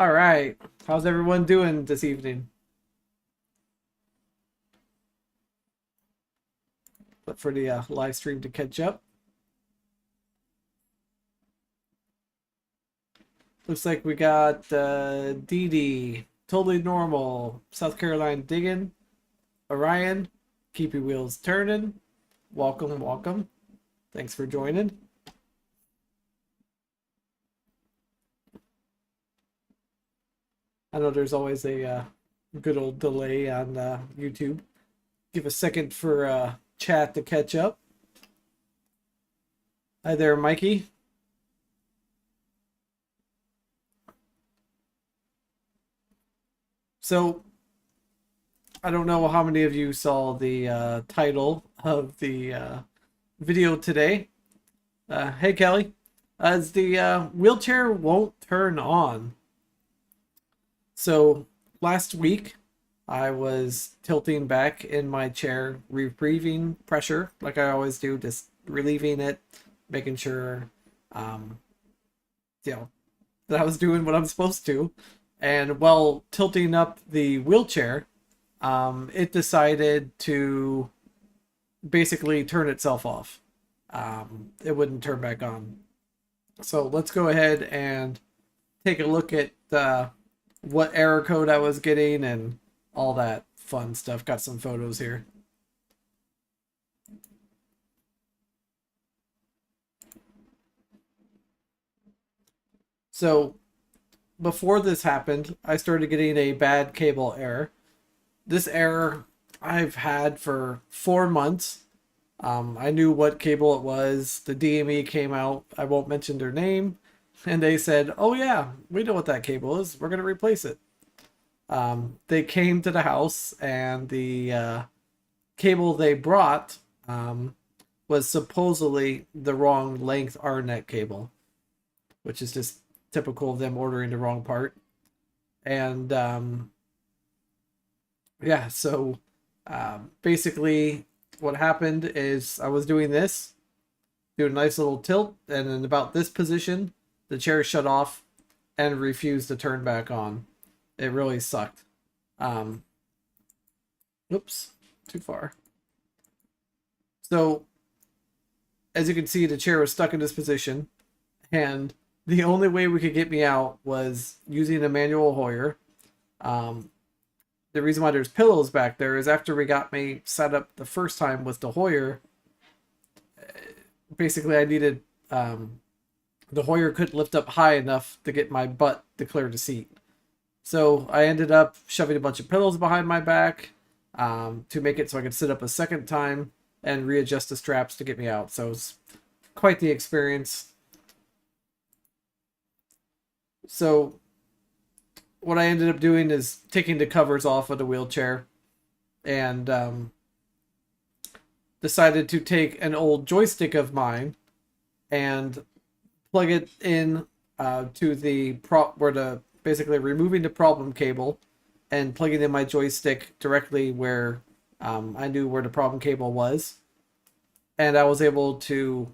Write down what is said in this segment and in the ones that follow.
All right. How's everyone doing this evening? But for the live stream to catch up. Looks like we got Dee Dee, Totally Normal, South Carolina Digging, Orion, Keep Your Wheels Turning. Welcome, welcome. Thanks for joining. I know there's always a good old delay on YouTube. Give a second for chat to catch up. Hi there, Mikey. So, I don't know how many of you saw the title of the video today. Hey, Kelly. As the wheelchair won't turn on. So, last week, I was tilting back in my chair, relieving pressure, like I always do, just relieving it, making sure, um, you know, that I was doing what I'm supposed to. And while tilting up the wheelchair, it decided to basically turn itself off. It wouldn't turn back on. So let's go ahead and take a look at what error code I was getting and all that fun stuff. Got some photos here. So before this happened, I started getting a bad cable error. This error I've had for 4 months. I knew what cable it was. The DME came out. I won't mention their name. And they said, oh yeah, we know what that cable is. We're going to replace it. They came to the house and the cable they brought was supposedly the wrong length RNet cable, which is just typical of them ordering the wrong part. And yeah, so basically what happened is I was doing this, doing a nice little tilt, and in about this position, the chair shut off and refused to turn back on. It really sucked. Oops, too far. So, as you can see, the chair was stuck in this position, and the only way we could get me out was using a manual Hoyer. The reason why there's pillows back there is after we got me set up the first time with the Hoyer, basically I needed, the Hoyer couldn't lift up high enough to get my butt to clear the seat. So I ended up shoving a bunch of pillows behind my back to make it so I could sit up a second time and readjust the straps to get me out. So it's quite the experience. So what I ended up doing is taking the covers off of the wheelchair and decided to take an old joystick of mine and plug it in to the basically removing the problem cable and plugging in my joystick directly where I knew where the problem cable was. And I was able to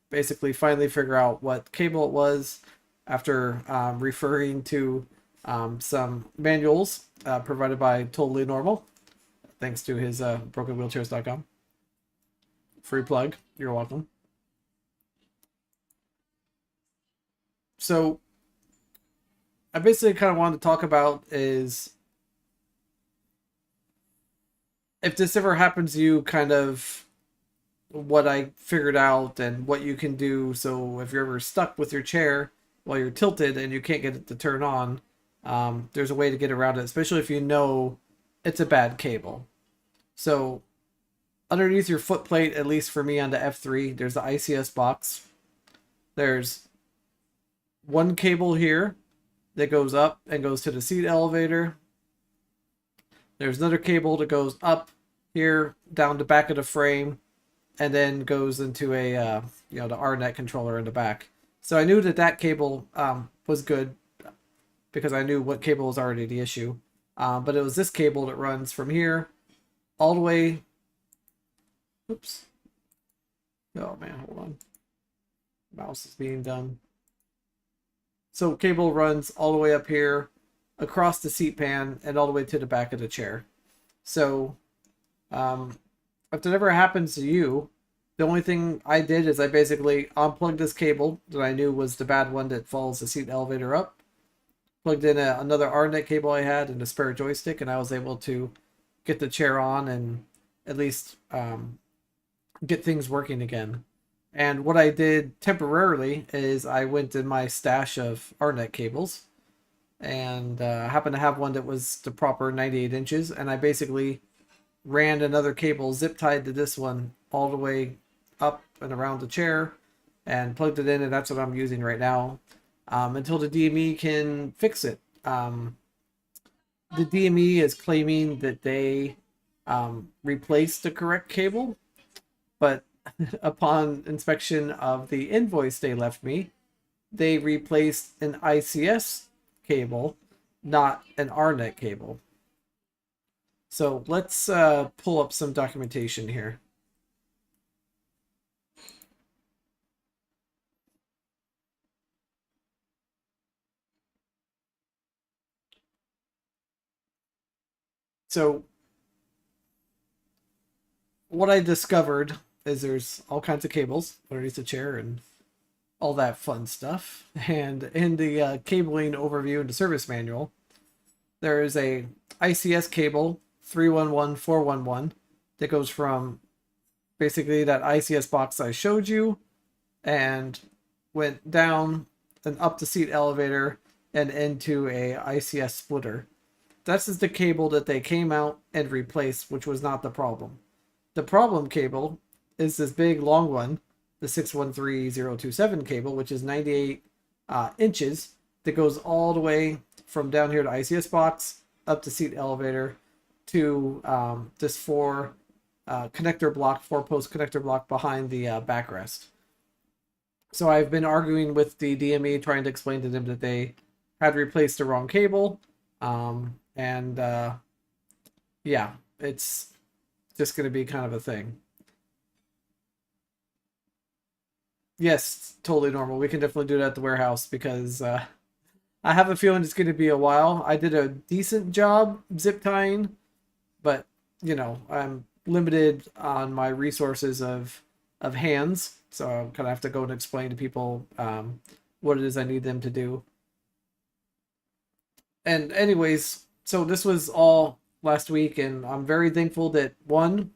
basically finally figure out what cable it was after referring to some manuals provided by Totally Normal, thanks to his brokenwheelchairs.com. Free plug. You're welcome. So I basically kind of wanted to talk about is if this ever happens to you, kind of what I figured out and what you can do. So if you're ever stuck with your chair while you're tilted and you can't get it to turn on, there's a way to get around it, especially if you know it's a bad cable. So underneath your foot plate, at least for me on the F3, there's the ICS box. There's one cable here that goes up and goes to the seat elevator. There's another cable that goes up here down the back of the frame and then goes into a the RNet controller in the back. So I knew that cable was good because I knew what cable was already the issue. But it was this cable that runs from here all the way. Oops. Oh man, hold on. Mouse is being done. So cable runs all the way up here, across the seat pan, and all the way to the back of the chair. So if that ever happens to you, the only thing I did is I basically unplugged this cable that I knew was the bad one that follows the seat elevator up, plugged in another RNet cable I had and a spare joystick, and I was able to get the chair on and at least get things working again. And what I did temporarily is I went in my stash of RNet cables and happened to have one that was the proper 98 inches, and I basically ran another cable zip tied to this one all the way up and around the chair and plugged it in, and that's what I'm using right now until the DME can fix it. The DME is claiming that they replaced the correct cable, but upon inspection of the invoice they left me, they replaced an ICS cable, not an RNet cable. So let's pull up some documentation here. So what I discovered is there's all kinds of cables underneath the chair and all that fun stuff. And in the cabling overview and the service manual, there is a ICS cable 311411 that goes from basically that ICS box I showed you and went down and up the seat elevator and into a ICS splitter. This is the cable that they came out and replaced, which was not the problem. The problem cable is this big long one, the 613027 cable, which is 98 inches, that goes all the way from down here to ICS box up to seat elevator to this four post connector block behind the backrest. So I've been arguing with the DME, trying to explain to them that they had replaced the wrong cable. Yeah, it's just going to be kind of a thing. Yes, totally normal. We can definitely do that at the warehouse because I have a feeling it's going to be a while. I did a decent job zip tying, but you know, I'm limited on my resources of hands, so I'm kind of have to go and explain to people what it is I need them to do. And anyways, so this was all last week, and I'm very thankful that one,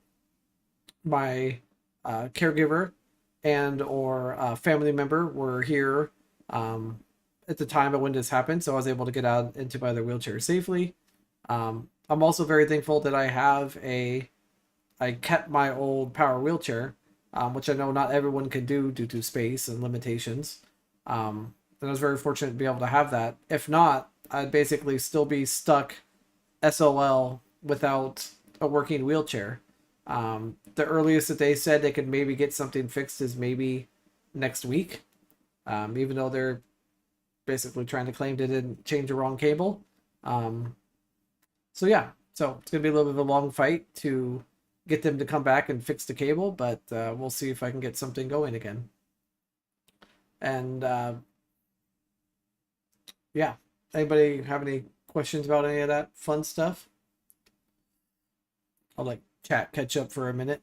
my caregiver and or family member were here at the time of when this happened, so I was able to get out into my other wheelchair safely. I'm also very thankful that I kept my old power wheelchair, which I know not everyone can do due to space and limitations. And I was very fortunate to be able to have that. If not, I'd basically still be stuck SOL without a working wheelchair. The earliest that they said they could maybe get something fixed is maybe next week, even though they're basically trying to claim they didn't change the wrong cable. So yeah, so it's going to be a little bit of a long fight to get them to come back and fix the cable, but we'll see if I can get something going again. And yeah, anybody have any questions about any of that fun stuff? I'll like chat catch up for a minute.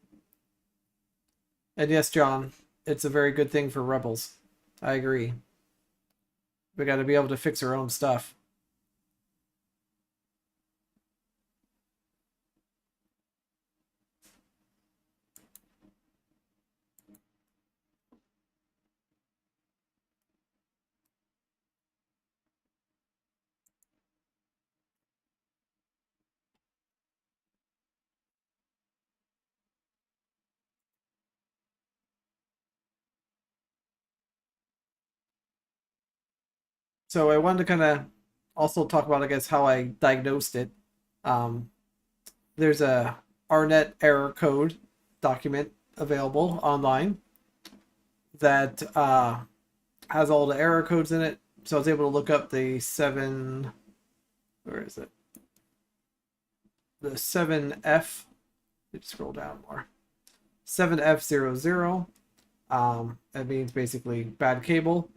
And yes, John, it's a very good thing for rebels. I agree. We got to be able to fix our own stuff. So I wanted to kind of also talk about, I guess, how I diagnosed it. Um, there's a RNet error code document available online that has all the error codes in it. So I was able to look up the 7F. Let's scroll down more. 7F00. That means basically bad cable.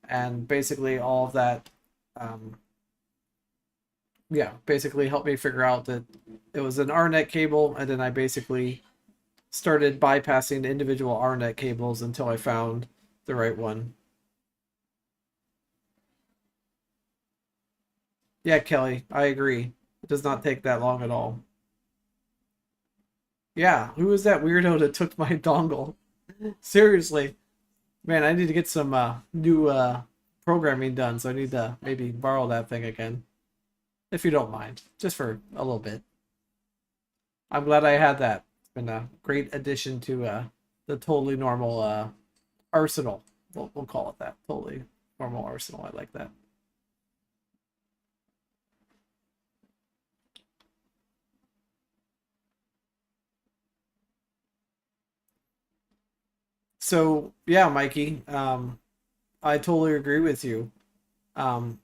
and basically all of that, um, yeah, basically helped me figure out that it was an RNet cable, and then I basically started bypassing individual RNet cables until I found the right one. Yeah, Kelly, I agree. It does not take that long at all. Yeah, who was that weirdo that took my dongle? Seriously, man, I need to get some new programming done, so I need to maybe borrow that thing again, if you don't mind, just for a little bit. I'm glad I had that. It's been a great addition to the totally normal arsenal. We'll call it that. Totally normal arsenal. I like that. So yeah, Mikey, I totally agree with you. Um,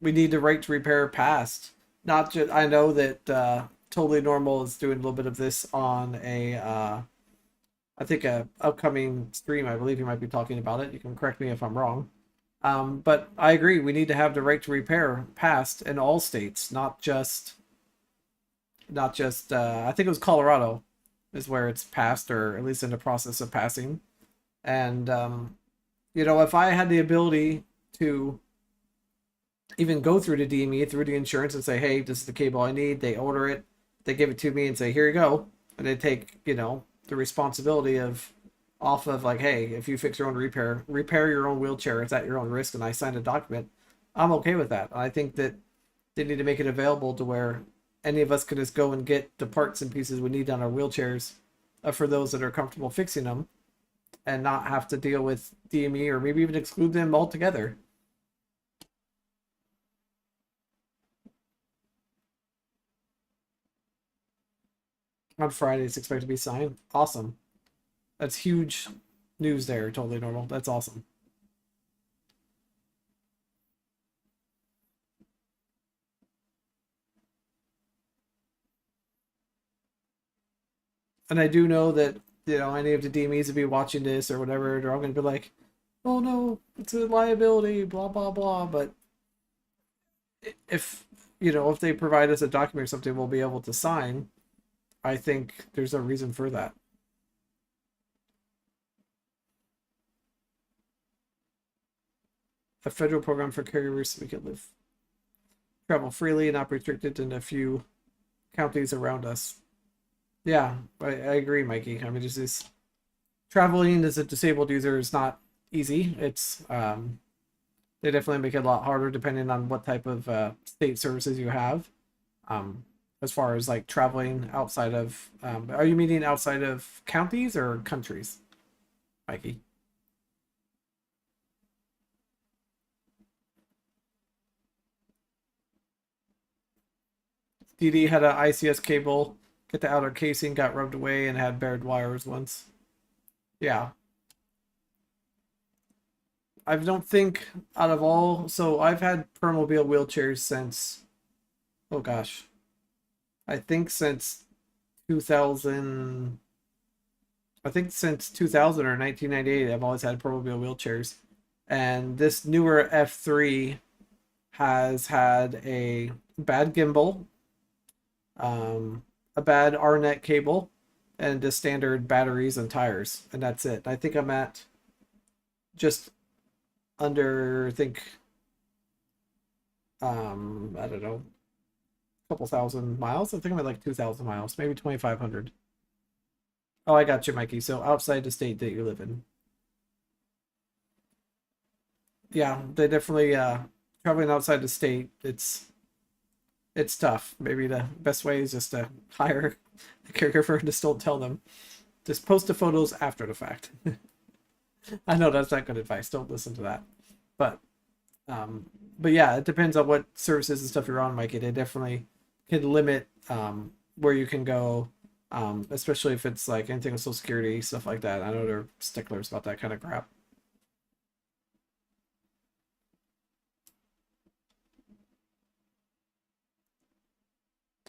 we need the right to repair past. Not just I know that totally normal is doing a little bit of this on a I think a upcoming stream. I believe you might be talking about it. You can correct me if I'm wrong. But I agree. We need to have the right to repair passed in all states, not just. I think it was Colorado, is where it's passed, or at least in the process of passing. And if I had the ability to even go through the DME through the insurance and say, "Hey, this is the cable I need," they order it, they give it to me, and say, "Here you go," and they take the responsibility of off of like, "Hey, if you fix your own repair your own wheelchair, it's at your own risk," and I signed a document. I'm okay with that. I think that they need to make it available to where any of us can just go and get the parts and pieces we need on our wheelchairs for those that are comfortable fixing them, and not have to deal with DME or maybe even exclude them altogether. On Friday, it's expected to be signed. Awesome. That's huge news there. Totally normal. That's awesome. And I do know that any of the DMEs would be watching this or whatever. They're all going to be like, "Oh no, it's a liability." Blah blah blah. But if if they provide us a document or something, we'll be able to sign. I think there's a reason for that. A federal program for caregivers so we can travel freely and not restricted in a few counties around us. Yeah, I agree, Mikey. I mean, just this traveling as a disabled user is not easy. It's they definitely make it a lot harder depending on what type of state services you have. As far as like traveling outside of, are you meaning outside of counties or countries, Mikey? DD had an ICS cable get the outer casing, got rubbed away, and had bared wires once. Yeah, I don't think out of all. So I've had permobile wheelchairs since, oh gosh, I think since 2000. I think since 2000 or 1998, I've always had permobile wheelchairs, and this newer F3 has had a bad gimbal, a bad RNet cable, and just standard batteries and tires, and that's it. I think I'm at just under, I think, I don't know, a couple thousand miles. I think I'm at like 2,000 miles, maybe 2,500. Oh, I got you, Mikey. So outside the state that you live in. Yeah, they definitely traveling outside the state. It's tough. Maybe the best way is just to hire a caregiver and just don't tell them. Just post the photos after the fact. I know that's not good advice. Don't listen to that. But um, but yeah, it depends on what services and stuff you're on, Mikey. They definitely can limit where you can go, especially if it's like anything with Social Security stuff like that. I know they're sticklers about that kind of crap.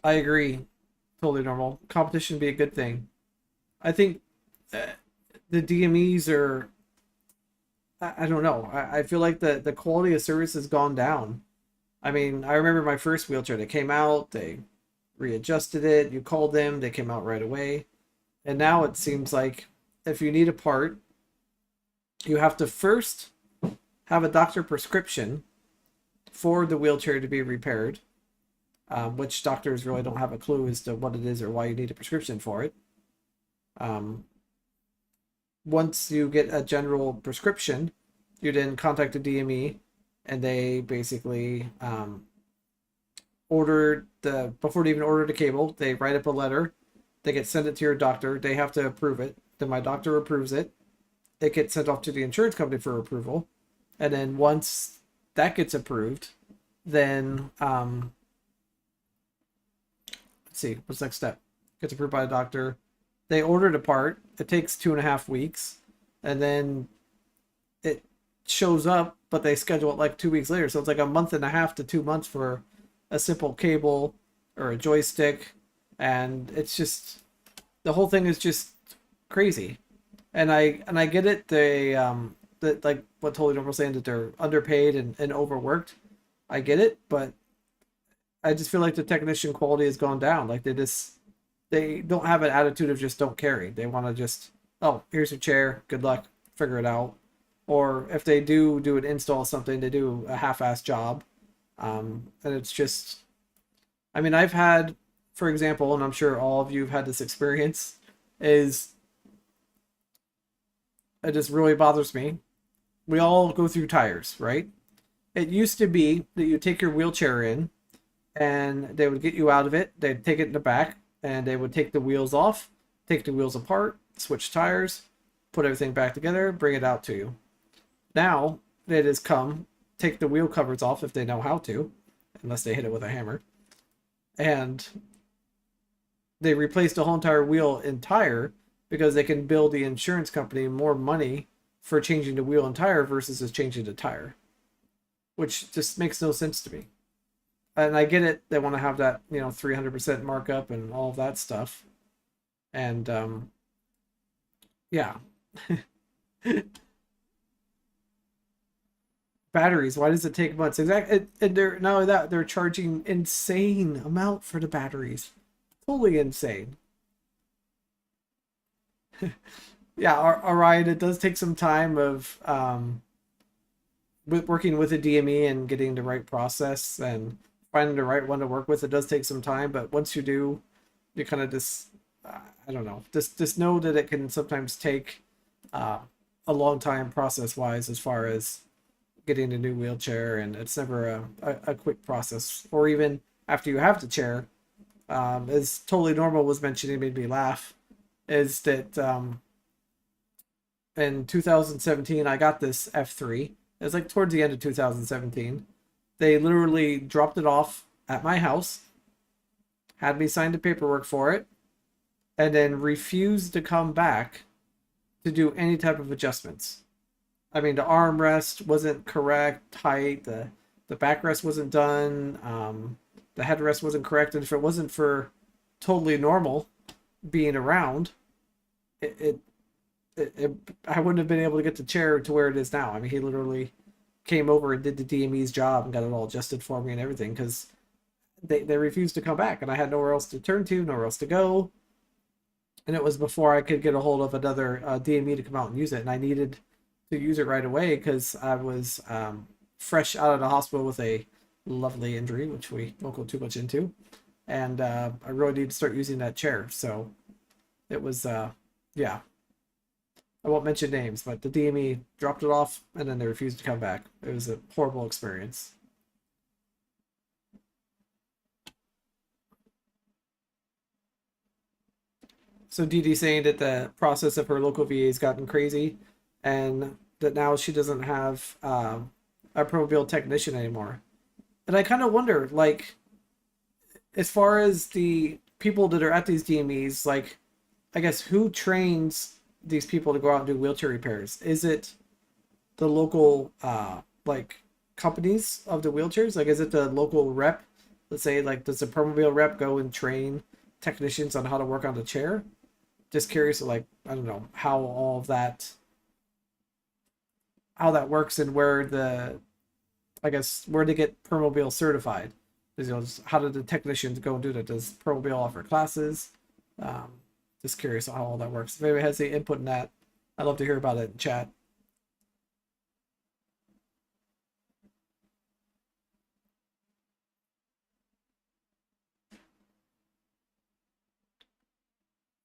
I agree. Totally normal. Competition would be a good thing. I think uh, the DMEs are I don't know. I feel like the quality of service has gone down. I mean, I remember my first wheelchair. They came out, they readjusted it. You called them, they came out right away. And now it seems like if you need a part, you have to first have a doctor prescription for the wheelchair to be repaired, which doctors really don't have a clue as to what it is or why you need a prescription for it. Um, Once you get a general prescription, you then contact the DME, and they basically order the before they even order the cable. They write up a letter. They get sent it to your doctor. They have to approve it. Then my doctor approves it. It gets sent off to the insurance company for approval, and then once that gets approved, then let's see what's the next step. Gets approved by the doctor. They order the part. It takes 2.5 weeks, and then it shows up, but they schedule it like 2 weeks later. So it's like a month and a half to 2 months for a simple cable or a joystick, and it's just the whole thing is just crazy. And I get it. They that like what Totally Normal saying that they're underpaid and overworked. I get it, but I just feel like the technician quality has gone down. Like they don't have an attitude of just don't carry. They want to just, oh, here's your chair, good luck, figure it out. Or if they do an install something, they do a half-ass job. And it's just, I mean, I've had, for example, and I'm sure all of you have had this experience, is it just really bothers me. We all go through tires, right? It used to be that you take your wheelchair in and they would get you out of it. They'd take it in the back and they would take the wheels off, take the wheels apart, switch tires, put everything back together, bring it out to you. Now it has come, take the wheel covers off if they know how to, unless they hit it with a hammer, and they replaced the whole entire wheel and tire because they can bill the insurance company more money for changing the wheel and tire versus just changing the tire, which just makes no sense to me. And I get it; they want to have that 300% markup and all of that stuff, and yeah. Batteries, why does it take months? Exactly. And they're not only that, they're charging insane amount for the batteries. Totally insane. Yeah, all right. It does take some time of with working with a DME and getting the right process and finding the right one to work with. It does take some time, but once you do, you kind of just I don't know. Just know that it can sometimes take a long time process wise as far as getting a new wheelchair, and it's never a quick process. Or even after you have the chair, as Totally Normal was mentioning, made me laugh, is that in 2017 I got this F3. It was like towards the end of 2017. They literally dropped it off at my house, had me sign the paperwork for it, and then refused to come back to do any type of adjustments. I mean, the armrest wasn't correct height, the backrest wasn't done, the headrest wasn't correct, and if it wasn't for Totally Normal being around, it I wouldn't have been able to get the chair to where it is now. I mean, he literally came over and did the DME's job and got it all adjusted for me and everything because they refused to come back, and I had nowhere else to turn to, nowhere else to go. And it was before I could get a hold of another DME to come out and use it, and I needed to use it right away because I was fresh out of the hospital with a lovely injury, which we won't go too much into, and I really need to start using that chair. So it was, yeah, I won't mention names, but the DME dropped it off and then they refused to come back. It was a horrible experience. So Dee Dee saying that the process of her local VA has gotten crazy, and that now she doesn't have a pro technician anymore. And I kind of wonder, like, as far as the people that are at these DMEs, like, I guess who trains these people to go out and do wheelchair repairs? Is it the local, like, companies of the wheelchairs? Like, is it the local rep? Let's say, like, does the Permobile rep go and train technicians on how to work on the chair? Just curious, like, I don't know how all of that, how that works and where I guess where to get Permobil certified. How do the technicians go and do that? Does Permobil offer classes? Um, just curious on how all that works. If anybody has any input in that, I'd love to hear about it in chat.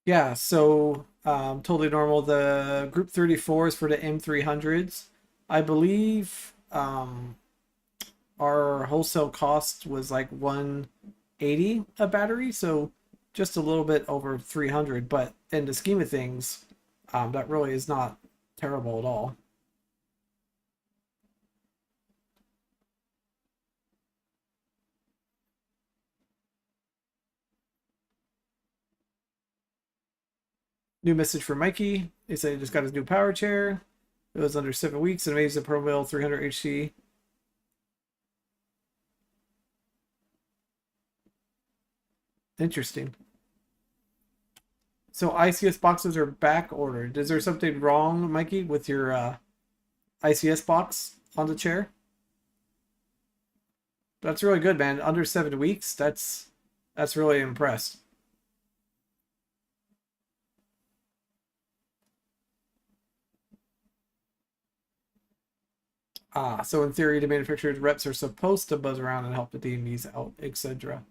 Yeah, so totally normal. The Group 34 is for the M300s. I believe our wholesale cost was like 180 a battery, so just a little bit over 300. But in the scheme of things, that really is not terrible at all. New message for Mikey. He said he just got his new power chair. It was under 7 weeks and amazing Pro Mill 300 HC. Interesting. So ICS boxes are back ordered. Is there something wrong, Mikey, with your ICS box on the chair? That's really good, man. Under 7 weeks. That's really impressed. So in theory, the manufacturer's reps are supposed to buzz around and help the DMEs out, etc.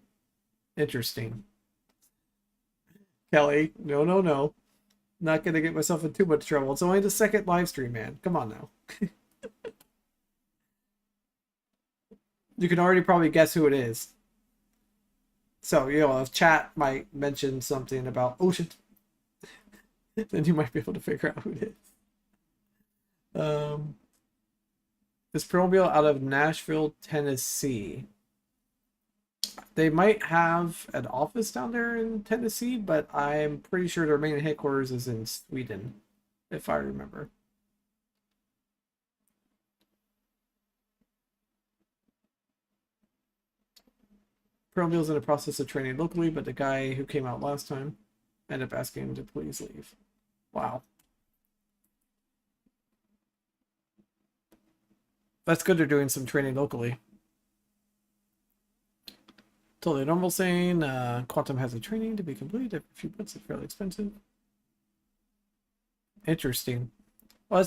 Interesting. Kelly, no, no, no. Not gonna get myself in too much trouble. It's only the second live stream, man. Come on now. You can already probably guess who it is. So, if chat might mention something about ocean, then you might be able to figure out who it is. This Permobil out of Nashville, Tennessee. They might have an office down there in Tennessee, but I'm pretty sure their main headquarters is in Sweden, if I remember. Permobil's in the process of training locally, but the guy who came out last time ended up asking him to please leave. Wow. That's good they're doing some training locally. Totally normal saying Quantum has a training to be complete. A few months, it's fairly expensive. Interesting. Well,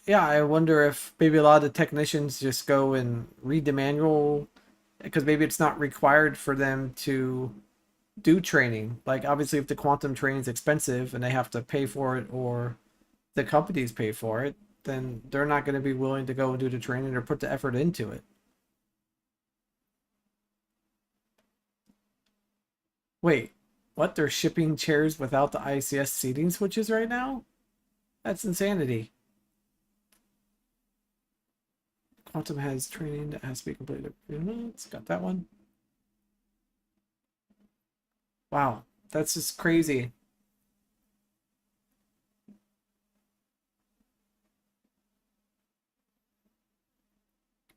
I wonder if maybe a lot of the technicians just go and read the manual because maybe it's not required for them to do training. Like obviously if the quantum training is expensive and they have to pay for it or the companies pay for it, then they're not going to be willing to go and do the training or put the effort into it. Wait, what? They're shipping chairs without the ICS seating switches right now? That's insanity. Quantum has training that has to be completed. It's got that one. Wow, that's just crazy.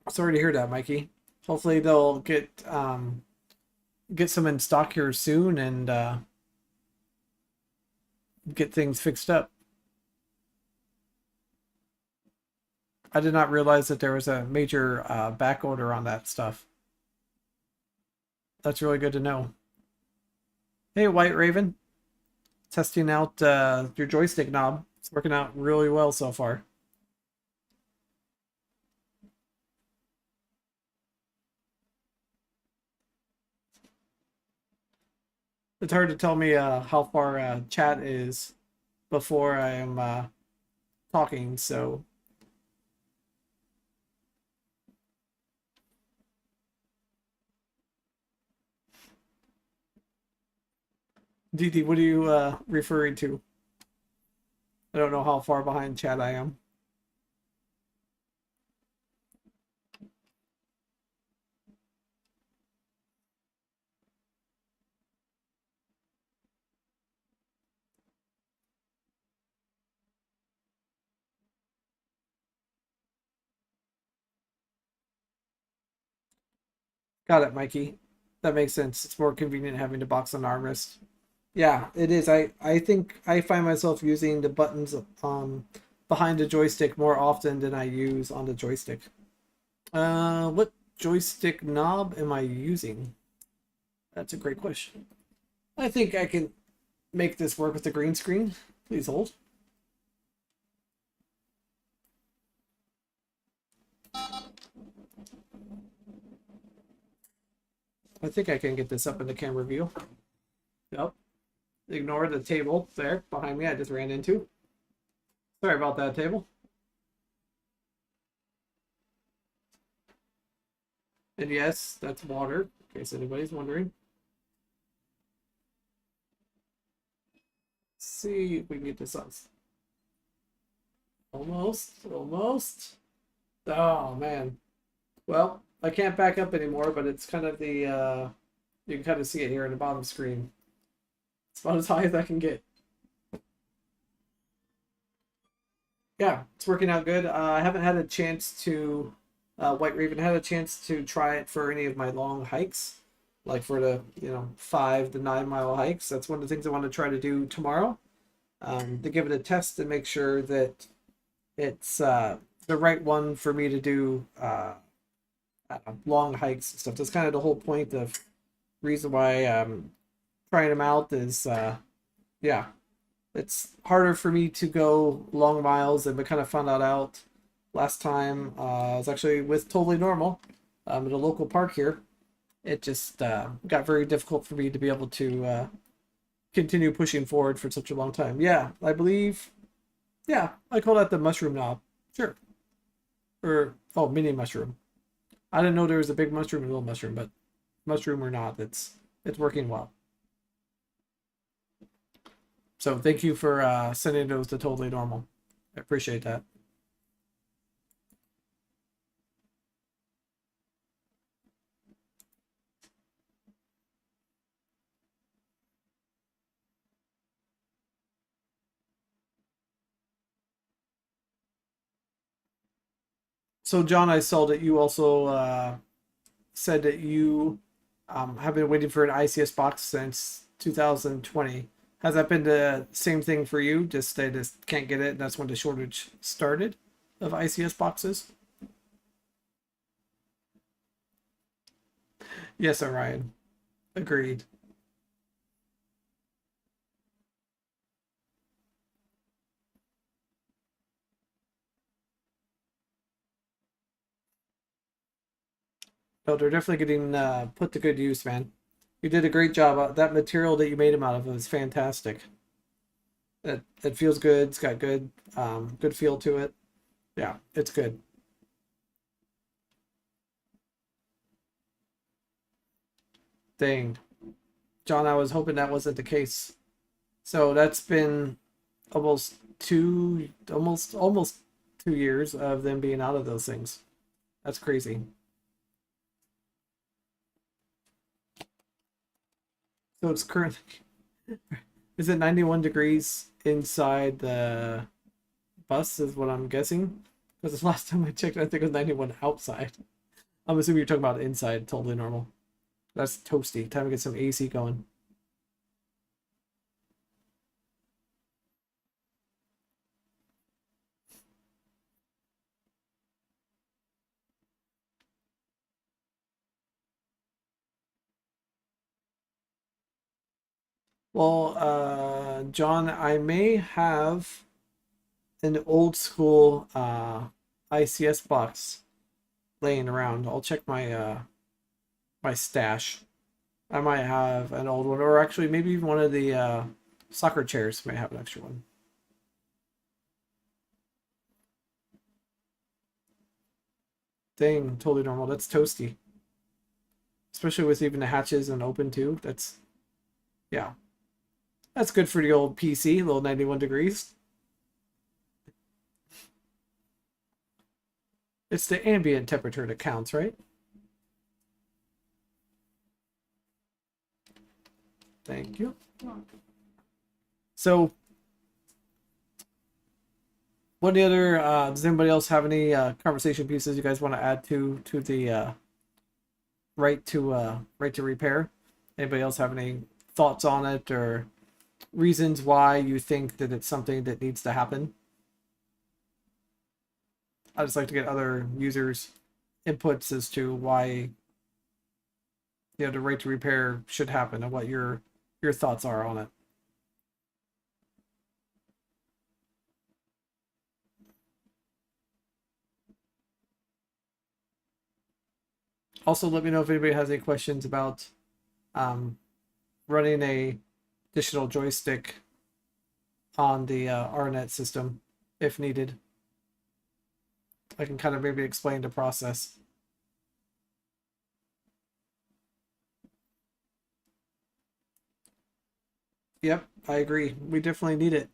Sorry to hear that, Mikey. Hopefully they'll get some in stock here soon and get things fixed up. I did not realize that there was a major back order on that stuff. That's really good to know. Hey, White Raven. Testing out your joystick knob. It's working out really well so far. It's hard to tell me how far chat is before I am talking, so DD, what are you referring to? I don't know how far behind chat I am. Got it, Mikey. That makes sense. It's more convenient having to box on armrest. Yeah, it is. I think I find myself using the buttons behind the joystick more often than I use on the joystick. What joystick knob am I using? That's a great question. I think I can make this work with the green screen. Please hold. I think I can get this up in the camera view. Yep. Ignore the table there behind me I just ran into. Sorry about that, table. And yes, that's water, in case anybody's wondering. Let's see if we can get this on. Almost. Oh, man. Well, I can't back up anymore, but it's kind of the, you can kind of see it here in the bottom screen. It's about as high as I can get. Yeah, it's working out good. I haven't had a chance to, White Raven had a chance to try it for any of my long hikes, like for the, 5 to 9 mile hikes. That's one of the things I want to try to do tomorrow, to give it a test and make sure that it's the right one for me to do long hikes and stuff. That's kind of the whole point of reason why trying them out is, yeah. It's harder for me to go long miles, and we kind of found that out last time. I was actually with Totally Normal at a local park here. It just got very difficult for me to be able to continue pushing forward for such a long time. Yeah, I believe. Yeah, I call that the mushroom knob. Sure. Or, oh, mini mushroom. I didn't know there was a big mushroom and a little mushroom, but mushroom or not, it's working well. So thank you for sending those to Totally Normal. I appreciate that. So John, I saw that you also said that you have been waiting for an ICS box since 2020. Has that been the same thing for you? Just they just can't get it, and that's when the shortage started of ICS boxes? Yes, Orion. Agreed. No, they're definitely getting put to good use, man. You did a great job. That material that you made them out of was fantastic. It feels good. It's got good feel to it. Yeah, it's good. Dang, John, I was hoping that wasn't the case. So that's been almost 2 years of them being out of those things. That's crazy. So it's currently, is it 91 degrees inside the bus is what I'm guessing? Because the last time I checked, I think it was 91 outside. I'm assuming you're talking about inside, totally normal. That's toasty. Time to get some AC going. Well, John, I may have an old school ICS box laying around. I'll check my stash. I might have an old one, or actually maybe even one of the soccer chairs may have an extra one. Dang, totally normal. That's toasty. Especially with even the hatches and open too. That's, yeah. That's good for the old PC, little 91 degrees. It's the ambient temperature that counts, right? Thank you. So, what the other, does anybody else have any conversation pieces you guys want to add to the right to repair? Anybody else have any thoughts on it, or reasons why you think that it's something that needs to happen? I just like to get other users' inputs as to why the right to repair should happen and what your thoughts are on it. Also, let me know if anybody has any questions about um, running a additional joystick on the RNet system if needed. I can kind of maybe explain the process. Yep, I agree. We definitely need it.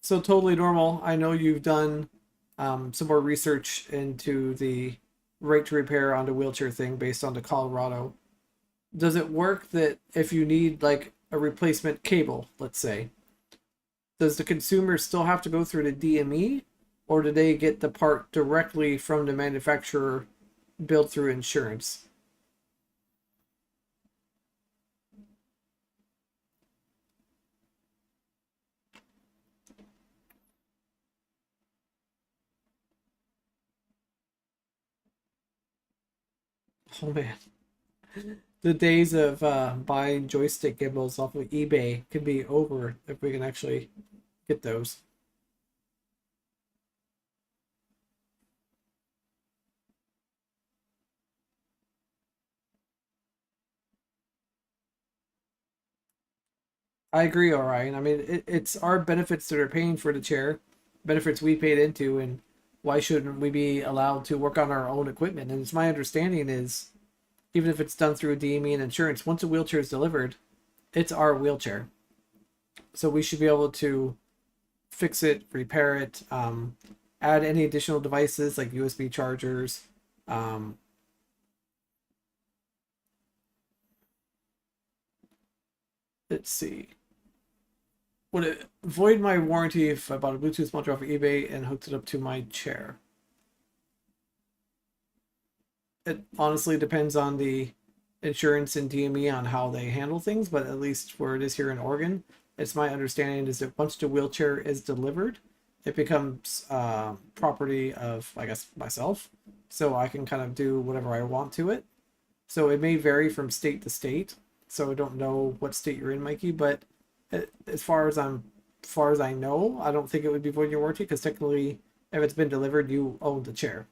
So totally normal. I know you've done some more research into the right to repair on the wheelchair thing based on the Colorado. Does it work that if you need like a replacement cable, let's say, does the consumer still have to go through the DME, or do they get the part directly from the manufacturer billed through insurance? Oh man, the days of buying joystick gimbals off of eBay could be over if we can actually get those. I agree, Orion. I mean, it's our benefits that are paying for the chair, benefits we paid into, and why shouldn't we be allowed to work on our own equipment? And it's my understanding is, even if it's done through DME and insurance, once a wheelchair is delivered, it's our wheelchair. So we should be able to fix it, repair it, add any additional devices like USB chargers. Um, let's see. Would it void my warranty if I bought a Bluetooth module off of eBay and hooked it up to my chair? It honestly depends on the insurance and DME on how they handle things, but at least where it is here in Oregon, it's my understanding is that once the wheelchair is delivered, it becomes property of, I guess, myself. So I can kind of do whatever I want to it. So it may vary from state to state. So I don't know what state you're in, Mikey, but as far as I know, I don't think it would be void your warranty because technically, if it's been delivered, you own the chair.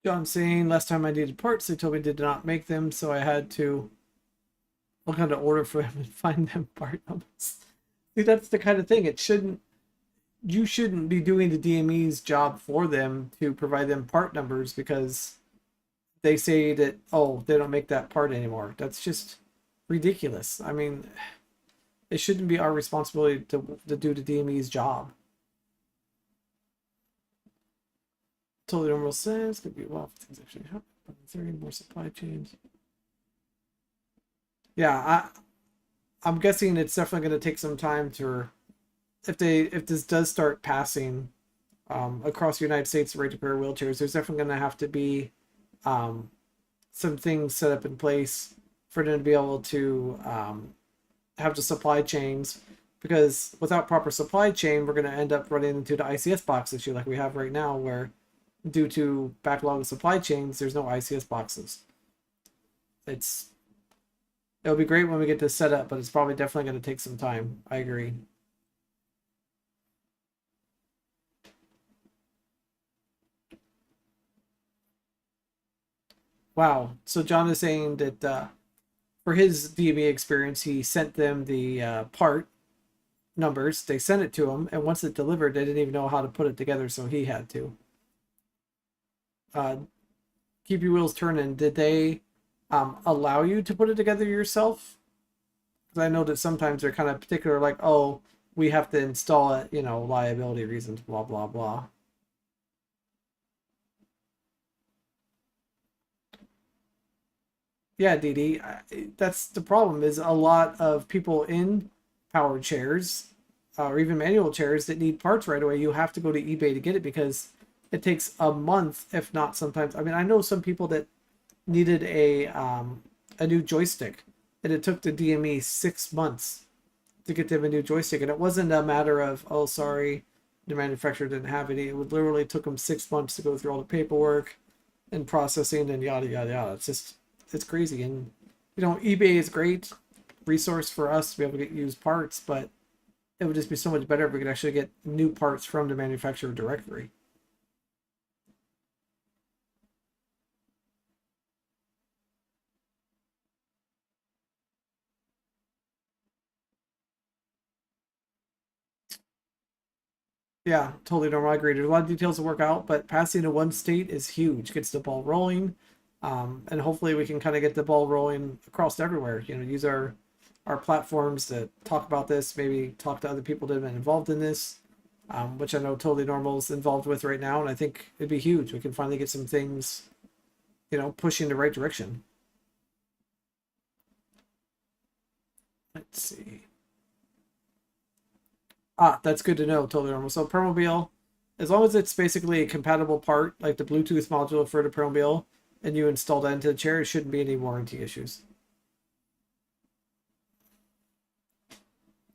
John saying last time I needed parts, they told me they did not make them, so I had to look on the order for them and find them part numbers. See, that's the kind of thing. You shouldn't be doing the DME's job for them to provide them part numbers because they say that, oh, they don't make that part anymore. That's just ridiculous. I mean, it shouldn't be our responsibility to do the DME's job. Totally normal sense. Could be well if things actually happen. But in theory, more supply chains. Yeah, I'm guessing it's definitely going to take some time to if this does start passing across the United States, right to repair wheelchairs, there's definitely going to have to be um, some things set up in place for them to be able to have the supply chains. Because without proper supply chain, we're going to end up running into the ICS box issue like we have right now, where due to backlog of supply chains, there's no ICS boxes. It's It'll be great when we get this set up, but it's probably definitely going to take some time. I agree. Wow. So John is saying that for his DME experience, he sent them the part numbers. They sent it to him, and once it delivered, they didn't even know how to put it together, so he had to. Uh, Keep your wheels turning. Did they allow you to put it together yourself? Because I know that sometimes they're kind of particular, like, oh, we have to install it, liability reasons, blah blah blah. Yeah, Dee Dee, that's the problem. Is a lot of people in power chairs or even manual chairs that need parts right away, you have to go to eBay to get it because it takes a month, if not sometimes. I mean, I know some people that needed a new joystick, and it took the DME 6 months to get them a new joystick, and it wasn't a matter of, oh, sorry, the manufacturer didn't have any. It would literally took them 6 months to go through all the paperwork and processing and yada yada yada. It's crazy. And eBay is great resource for us to be able to get used parts, but it would just be so much better if we could actually get new parts from the manufacturer directly. Yeah, totally normal. I agree. There's a lot of details to work out, but passing to one state is huge. Gets the ball rolling, and hopefully we can kind of get the ball rolling across everywhere. Use our platforms to talk about this. Maybe talk to other people that have been involved in this, which I know Totally Normal is involved with right now, and I think it'd be huge. We can finally get some things, pushing the right direction. Let's see. Ah, that's good to know. Totally normal. So Permobil, as long as it's basically a compatible part, like the Bluetooth module for the Permobil, and you install that into the chair, it shouldn't be any warranty issues.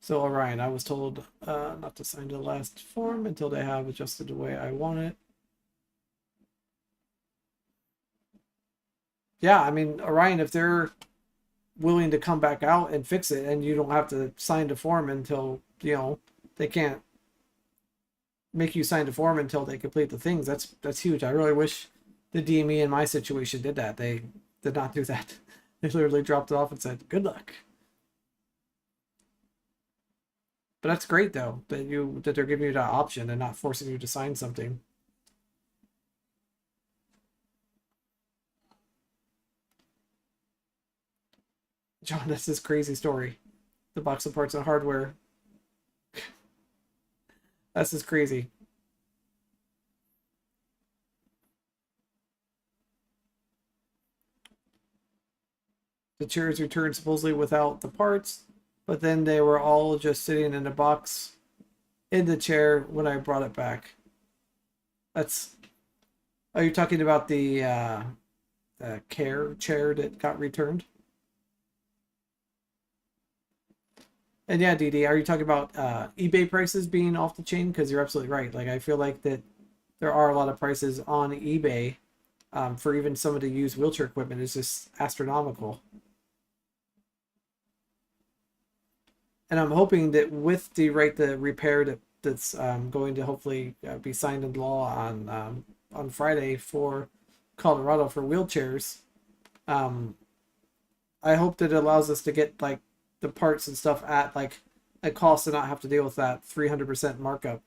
So Orion, I was told not to sign the last form until they have adjusted the way I want it. Yeah, I mean, Orion, if they're willing to come back out and fix it, and you don't have to sign the form until, they can't make you sign the form until they complete the things. That's huge. I really wish the DME in my situation did that. They did not do that. They literally dropped it off and said, "Good luck." But that's great though that they're giving you that option and not forcing you to sign something. John, that's this crazy story. The box of parts and hardware. That's just crazy. The chairs returned supposedly without the parts, but then they were all just sitting in a box in the chair when I brought it back. That's. Are you talking about the care chair that got returned? And yeah, DD, are you talking about eBay prices being off the chain? Because you're absolutely right. Like I feel like that there are a lot of prices on eBay for even some of the used wheelchair equipment is just astronomical. And I'm hoping that with the repair that's going to hopefully be signed into law on Friday for Colorado for wheelchairs, um, I hope that it allows us to get like the parts and stuff at like a cost to not have to deal with that 300% markup.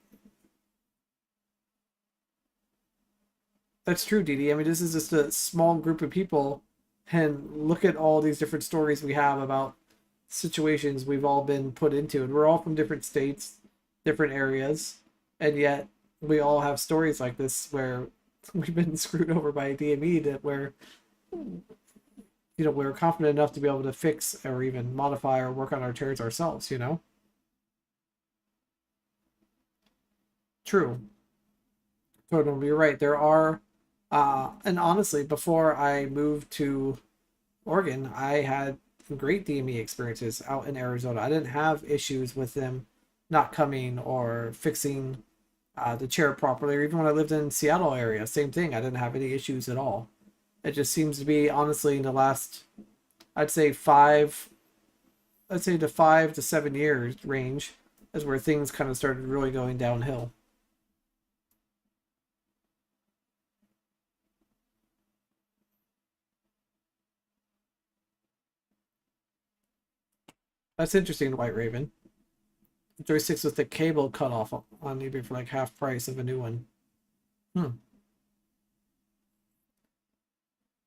That's true, Didi. I mean, this is just a small group of people, and look at all these different stories we have about situations we've all been put into, and we're all from different states, different areas, and yet we all have stories like this where we've been screwed over by a DME that where we're confident enough to be able to fix or even modify or work on our chairs ourselves. True. Totally, you're right. There are, and honestly, before I moved to Oregon, I had great DME experiences out in Arizona. I didn't have issues with them not coming or fixing the chair properly, or even when I lived in Seattle area, same thing. I didn't have any issues at all. It just seems to be honestly in the last, I'd say the 5 to 7 years range is where things kind of started really going downhill. That's interesting, White Raven. Joysticks with the cable cut off on eBay for like half price of a new one. Hmm.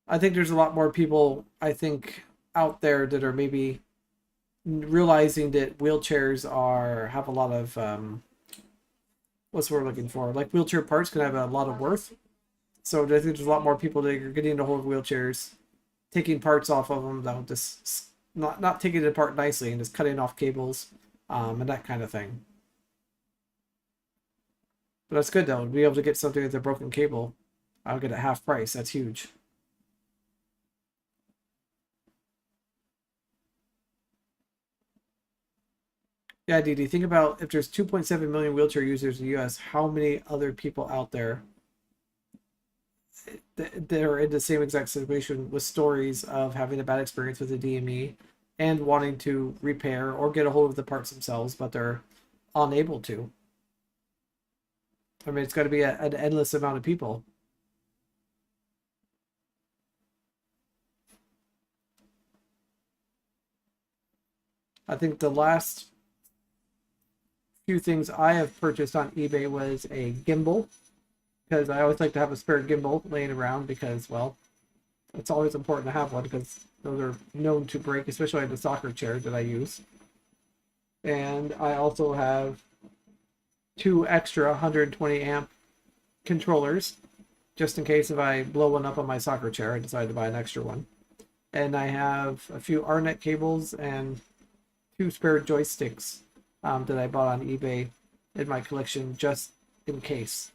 I think there's a lot more people, I think, out there that are maybe realizing that wheelchairs have a lot of what's the word we're looking for? Like wheelchair parts can have a lot of worth. So I think there's a lot more people that are getting a hold of wheelchairs, taking parts off of them, though, just not taking it apart nicely and just cutting off cables, and that kind of thing. But that's good though. To be able to get something with a broken cable, I'll get it half price. That's huge. Yeah, Didi, think about if there's 2.7 million wheelchair users in the US, how many other people out there that are in the same exact situation with stories of having a bad experience with the DME and wanting to repair or get a hold of the parts themselves, but they're unable to. I mean, it's got to be an endless amount of people. I think the last few things I have purchased on eBay was a gimbal, because I always like to have a spare gimbal laying around because, well, it's always important to have one because those are known to break, especially the soccer chair that I use. And I also have two extra 120 amp controllers just in case if I blow one up on my soccer chair, I decide to buy an extra one. And I have a few RNet cables and two spare joysticks that I bought on eBay in my collection just in case.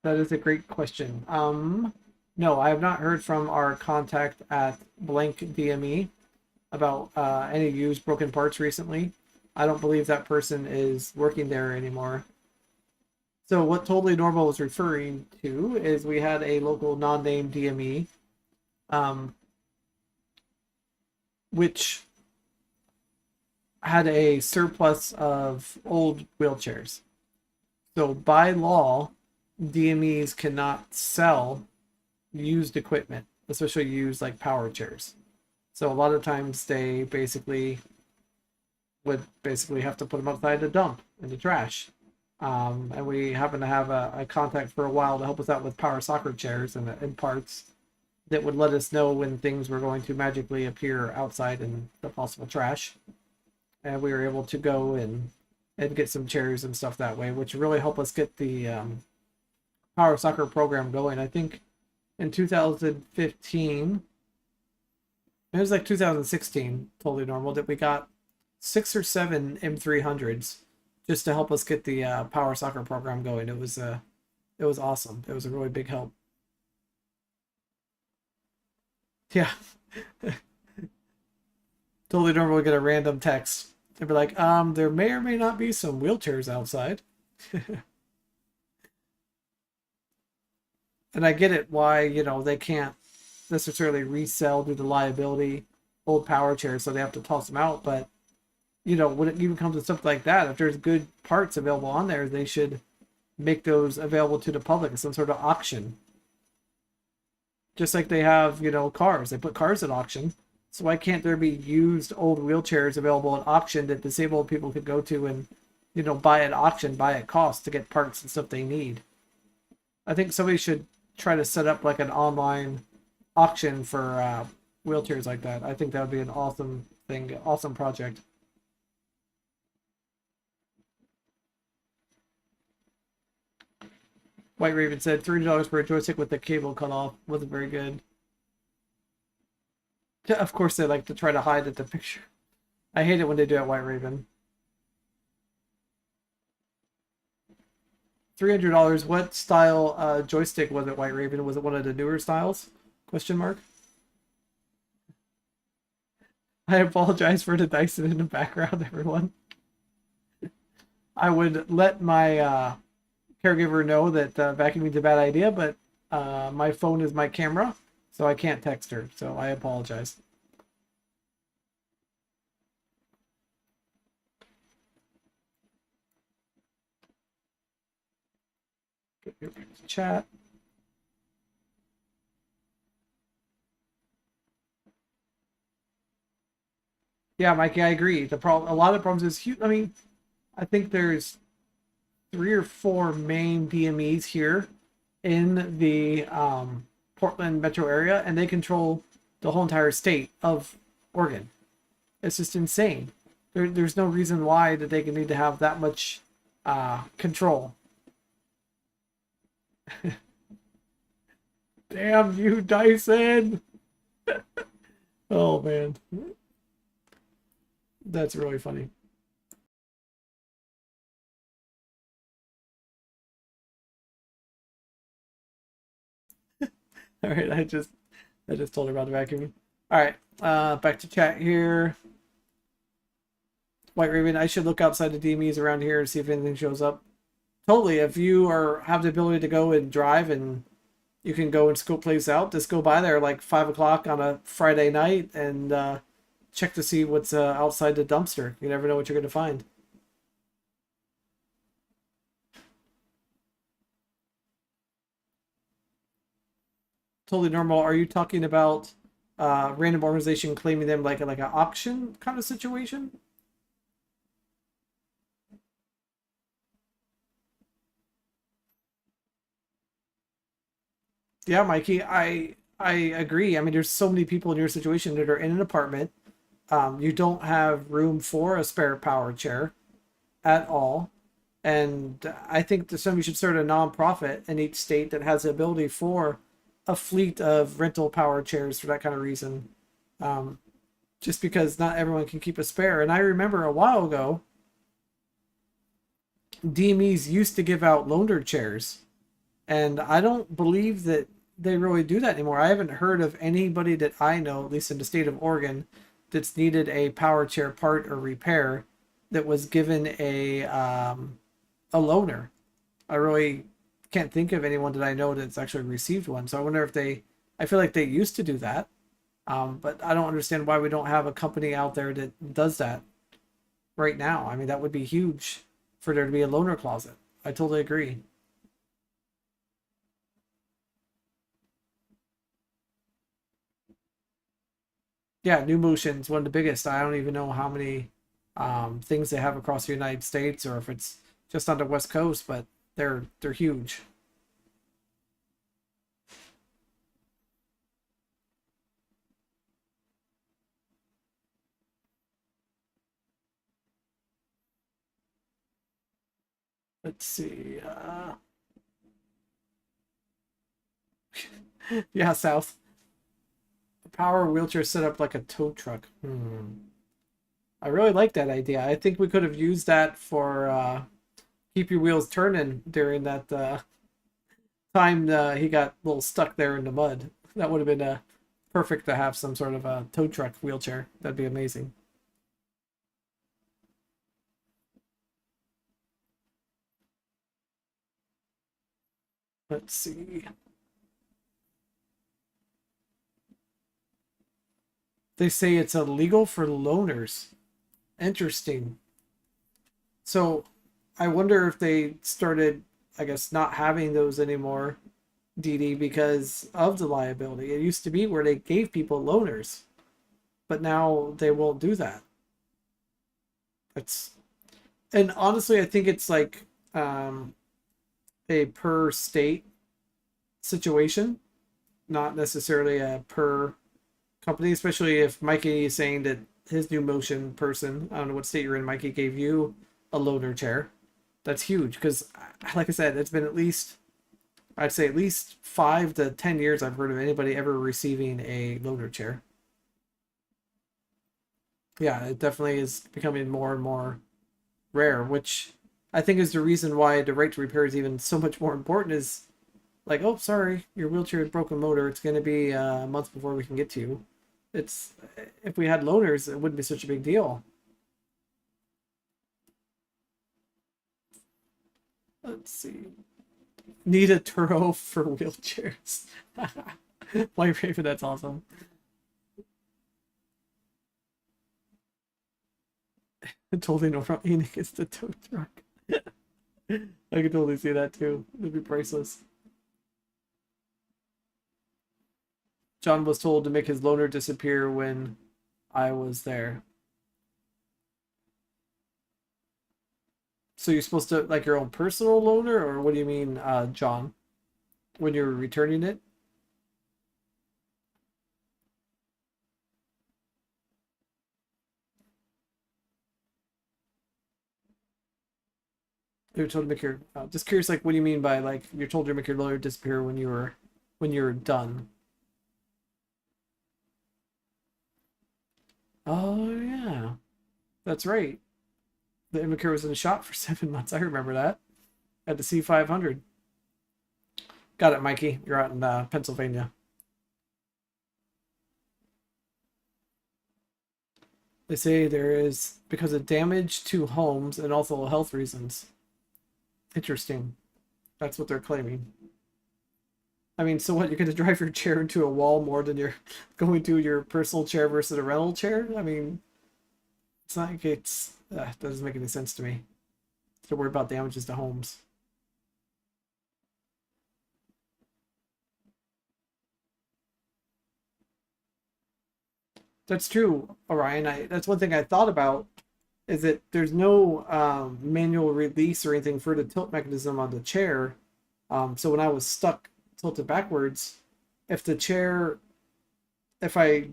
That is a great question. No, I have not heard from our contact at Blank DME about any used broken parts recently. I don't believe that person is working there anymore. So what Totally Normal was referring to is we had a local non-name DME, which had a surplus of old wheelchairs. So by law, DMEs cannot sell used equipment, especially used like power chairs. So a lot of times they would basically have to put them outside the dump in the trash. And we happen to have a contact for a while to help us out with power soccer chairs and parts that would let us know when things were going to magically appear outside in the possible trash. And we were able to go and get some chairs and stuff that way, which really helped us get the power soccer program going. I think in 2015, it was like 2016, Totally Normal, that we got 6 or 7 M300s just to help us get the power soccer program going. It was awesome. It was a really big help. Yeah. Totally Normal would get a random text. They'd be like, there may or may not be some wheelchairs outside. And I get it why, they can't necessarily resell due to liability old power chairs, so they have to toss them out. But, when it even comes to stuff like that, if there's good parts available on there, they should make those available to the public in some sort of auction. Just like they have, cars. They put cars at auction. So why can't there be used old wheelchairs available at auction that disabled people could go to and, buy at auction, buy at cost to get parts and stuff they need? I think somebody should try to set up like an online auction for wheelchairs like that. I think that would be an awesome thing, awesome project. White Raven said $3 for a joystick with the cable cut off. Wasn't very good. Of course, they like to try to hide at the picture. I hate it when they do it, White Raven. $300. What style joystick was it, White Raven? Was it one of the newer styles? Question mark. I apologize for the Dyson in the background, everyone. I would let my caregiver know that vacuuming is a bad idea, but my phone is my camera, so I can't text her, so I apologize. Get your chat. Yeah, Mikey, I agree. A lot of the problems is huge. I mean, I think there's 3 or 4 main DMEs here in the Portland metro area, and they control the whole entire state of Oregon. It's just insane. There's no reason why that they need to have that much control. Damn you, Dyson! Oh man, that's really funny. All right, I just told her about the vacuuming. All right, back to chat here. White Raven, I should look outside the DMEs around here and see if anything shows up. Totally, if you have the ability to go and drive and you can go and scope places out, just go by there like 5 o'clock on a Friday night and check to see what's outside the dumpster. You never know what you're going to find. Totally normal. Are you talking about random organization claiming them like an auction kind of situation? Yeah, Mikey, I agree. I mean, there's so many people in your situation that are in an apartment. You don't have room for a spare power chair at all. And I think that somebody should start a nonprofit in each state that has the ability for a fleet of rental power chairs for that kind of reason. Um, just because not everyone can keep a spare. And I remember a while ago, DMEs used to give out loaner chairs. And I don't believe that they really do that anymore. I haven't heard of anybody that I know, at least in the state of Oregon, that's needed a power chair part or repair that was given a loaner. I really can't think of anyone that I know that's actually received one. So I wonder if I feel like they used to do that. But I don't understand why we don't have a company out there that does that right now. I mean, that would be huge for there to be a loaner closet. I totally agree. Yeah, New Motion's one of the biggest. I don't even know how many things they have across the United States or if it's just on the West Coast, but they're huge. Let's see. Yeah, South. Power wheelchair set up like a tow truck. I really like that idea. I think we could have used that for keep your wheels turning during that time he got a little stuck there in the mud. That would have been perfect to have some sort of a tow truck wheelchair. That'd be amazing. Let's see. They say it's illegal for loaners. Interesting. So I wonder if they started, I guess, not having those anymore, DD, because of the liability. It used to be where they gave people loaners, but now they won't do that. It's and honestly, I think it's like a per state situation, not necessarily a per company, especially if Mikey is saying that his new motion person, I don't know what state you're in, Mikey gave you a loaner chair. That's huge because, like I said, it's been at least, I'd say at least 5 to 10 years I've heard of anybody ever receiving a loaner chair. Yeah, it definitely is becoming more and more rare, which I think is the reason why the right to repair is even so much more important. Is like, oh, sorry, your wheelchair has broken motor. It's going to be a month before we can get to you. It's if we had loaners, it wouldn't be such a big deal. Let's see. Need a Turo for wheelchairs. White Raven, that's awesome. Totally no from Enoch is the tow truck. I could totally see that too. It'd be priceless. John was told to make his loaner disappear when I was there. So you're supposed to like your own personal loaner, or what do you mean, John? When you're returning it? You're told to make your just curious, like what do you mean by like you're told to make your loaner disappear when you were when you're done. Oh yeah, that's right. The Immature was in the shop for 7 months. I remember that. At the C500. Got it, Mikey. You're out in Pennsylvania. They say there is because of damage to homes and also health reasons. Interesting. That's what they're claiming. I mean, so what? You're going to drive your chair into a wall more than you're going to your personal chair versus a rental chair? I mean, it's not like it's. It doesn't make any sense to me to worry about damages to homes. That's true, Orion. That's one thing I thought about is that there's no manual release or anything for the tilt mechanism on the chair. So when I was stuck tilted backwards, if the chair, if I,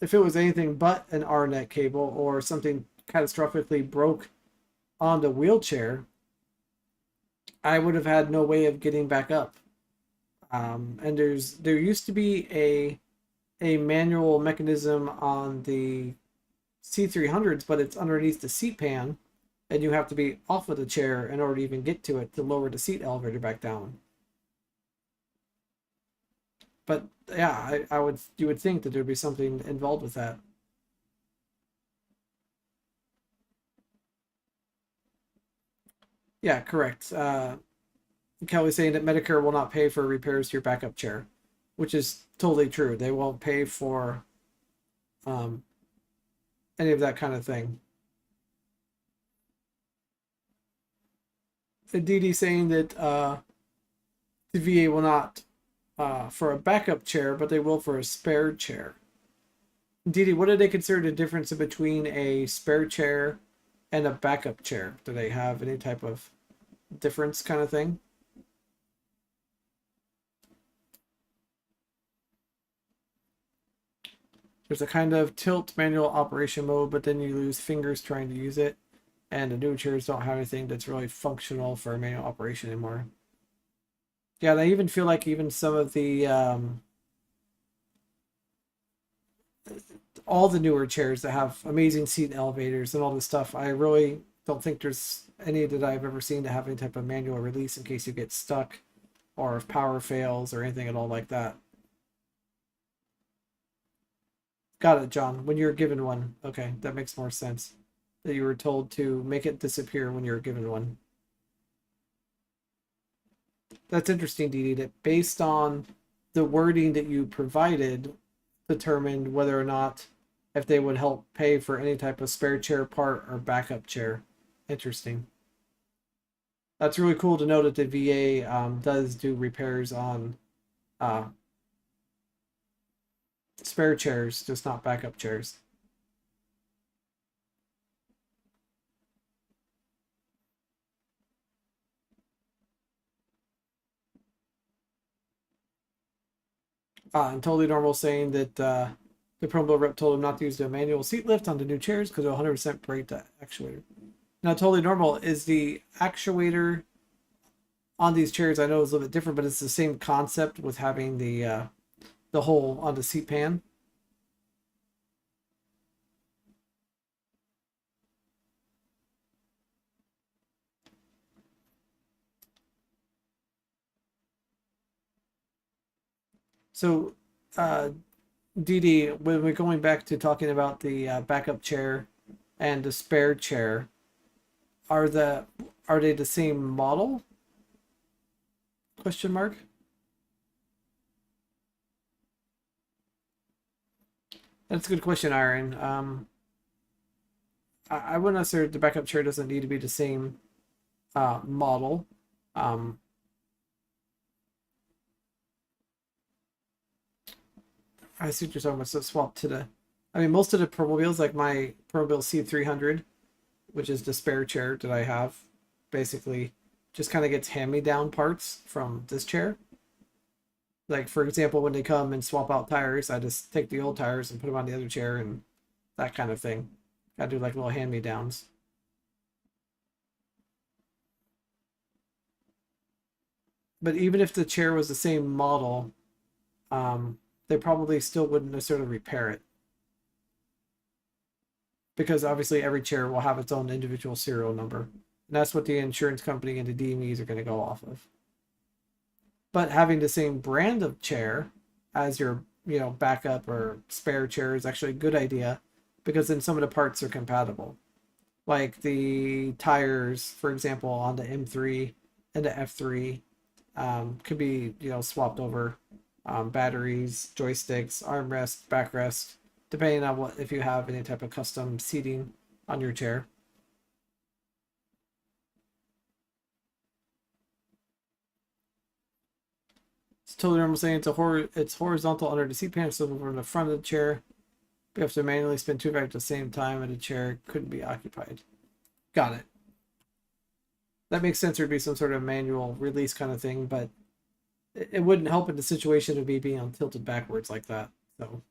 if it was anything but an R-net cable or something catastrophically broke on the wheelchair, I would have had no way of getting back up. And there used to be a manual mechanism on the C300s, but it's underneath the seat pan, and you have to be off of the chair in order to even get to it to lower the seat elevator back down. But yeah, you would think that there'd be something involved with that. Yeah, correct. Kelly's saying that Medicare will not pay for repairs to your backup chair, which is totally true. They won't pay for um, any of that kind of thing. Didi saying that the VA will not for a backup chair, but they will for a spare chair. Didi, what do they consider the difference between a spare chair and a backup chair? Do they have any type of difference kind of thing? There's a kind of tilt manual operation mode, but then you lose fingers trying to use it. And the new chairs don't have anything that's really functional for manual operation anymore. Yeah, I even feel like even some of the all the newer chairs that have amazing seat elevators and all this stuff, I really don't think there's any that I've ever seen to have any type of manual release in case you get stuck or if power fails or anything at all like that. Got it, John. When you're given one. Okay, that makes more sense. That you were told to make it disappear when you're given one. That's interesting, Didi, that based on the wording that you provided, determined whether or not if they would help pay for any type of spare chair part or backup chair. Interesting. That's really cool to know that the VA does do repairs on uh, spare chairs, just not backup chairs. And Totally Normal saying that the Promo rep told him not to use the manual seat lift on the new chairs because it'll 100% break the actuator. Now, Totally Normal is the actuator on these chairs. I know it's a little bit different, but it's the same concept with having the hole on the seat pan. So, Didi, when we're going back to talking about the backup chair and the spare chair, are they the same model? Question mark. That's a good question, Iron. I wouldn't necessarily the backup chair doesn't need to be the same model. Um, I see what you're talking about. So swap to the. I mean, most of the Promobiles, like my Promobile C300, which is the spare chair that I have, basically just kind of gets hand-me-down parts from this chair. Like, for example, when they come and swap out tires, I just take the old tires and put them on the other chair and that kind of thing. I do like little hand-me-downs. But even if the chair was the same model, they probably still wouldn't necessarily repair it, because obviously every chair will have its own individual serial number. And that's what the insurance company and the DMEs are going to go off of. But having the same brand of chair as your, backup or spare chair is actually a good idea, because then some of the parts are compatible. Like the tires, for example, on the M3 and the F3, could be, swapped over. Batteries, joysticks, armrest, backrest, depending on what, if you have any type of custom seating on your chair. It's totally normal saying it's horizontal under the seat pan, so from the front of the chair. You have to manually spin two back at the same time, and the chair couldn't be occupied. Got it. That makes sense. There'd be some sort of manual release kind of thing, but it wouldn't help in the situation of me being tilted backwards like that. So,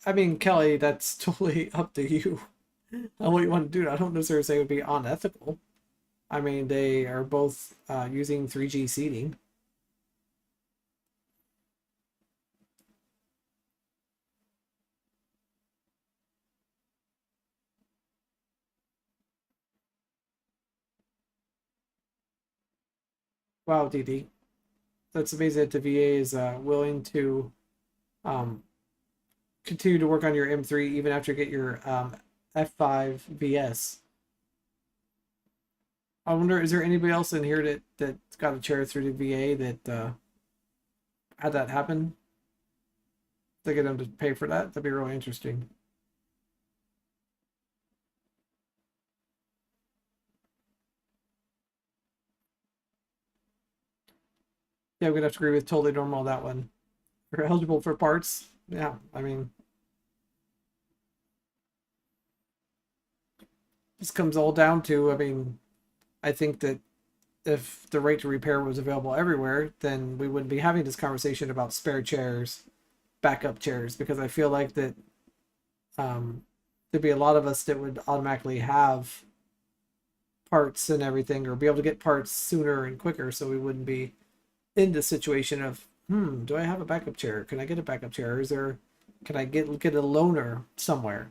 I mean, Kelly, that's totally up to you on what you want to do. I don't necessarily say it would be unethical. I mean, they are both using 3G seating. Wow, DD. That's amazing that the VA is willing to um, continue to work on your M3 even after you get your F5 VS. I wonder, is there anybody else in here that got a chair through the VA that had that happen? To get them to pay for that? That'd be really interesting. Yeah, I'm gonna have to agree with totally normal on that one. You're eligible for parts. Yeah, I mean, this comes all down to, I mean, I think that if the right to repair was available everywhere, then we wouldn't be having this conversation about spare chairs, backup chairs, because I feel like that there'd be a lot of us that would automatically have parts and everything, or be able to get parts sooner and quicker, so we wouldn't be in the situation of, do I have a backup chair? Can I get a backup chair? Is there, can I get a loaner somewhere?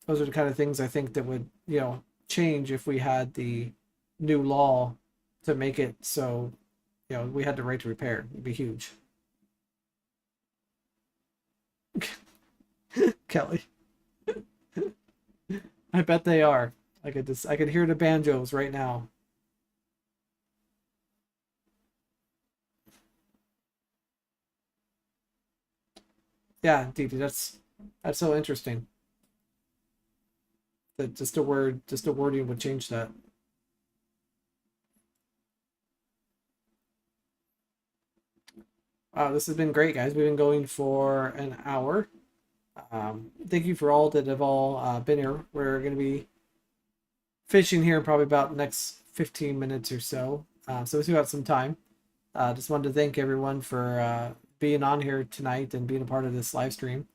Those are the kind of things I think that would, change if we had the new law to make it so, we had the right to repair. It'd be huge. Kelly, I bet they are. I could hear the banjos right now. Yeah, Dee, that's so interesting. That just a wording would change that. Wow, this has been great, guys. We've been going for an hour. Thank you for all that have all been here. We're going to be fishing here in probably about the next 15 minutes or so. So we still got some time. Just wanted to thank everyone for being on here tonight and being a part of this live stream.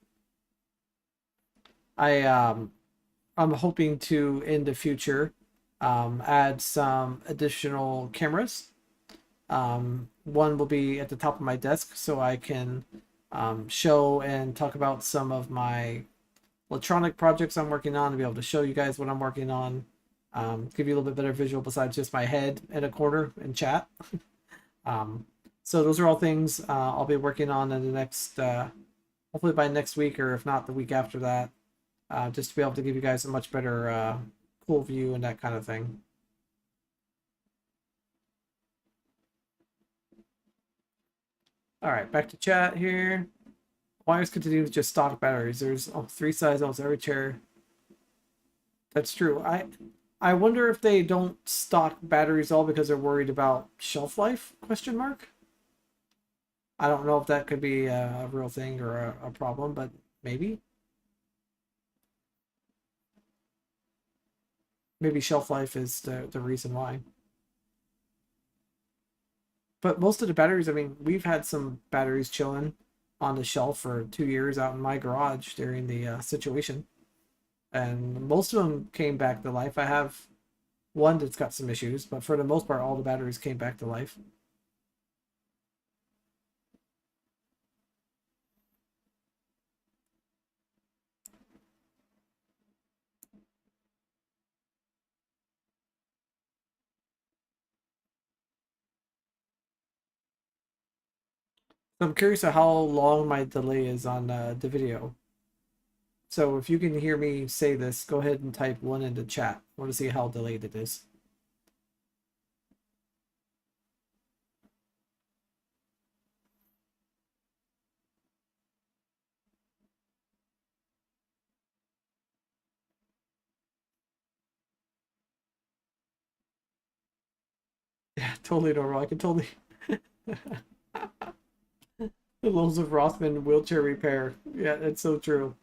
I'm hoping to in the future add some additional cameras. One will be at the top of my desk so I can show and talk about some of my electronic projects I'm working on, to be able to show you guys what I'm working on, give you a little bit better visual besides just my head in a corner and chat. So those are all things I'll be working on in the next, hopefully by next week, or if not the week after that, just to be able to give you guys a much better cool view and that kind of thing. All right, back to chat here. Wires continue with just stock batteries. There's 3 sizes almost every chair. That's true. I wonder if they don't stock batteries all because they're worried about shelf life? Question mark. I don't know if that could be a real thing or a problem, but maybe. Maybe shelf life is the reason why. But most of the batteries, I mean, we've had some batteries chilling on the shelf for 2 years out in my garage during the situation, and most of them came back to life. I have one that's got some issues, but for the most part, all the batteries came back to life. So I'm curious of how long my delay is on the video. So if you can hear me say this, go ahead and type 1 into chat. I want to see how delayed it is. Yeah, totally normal. I can totally. The Lowe's of Rothman wheelchair repair. Yeah, it's so true.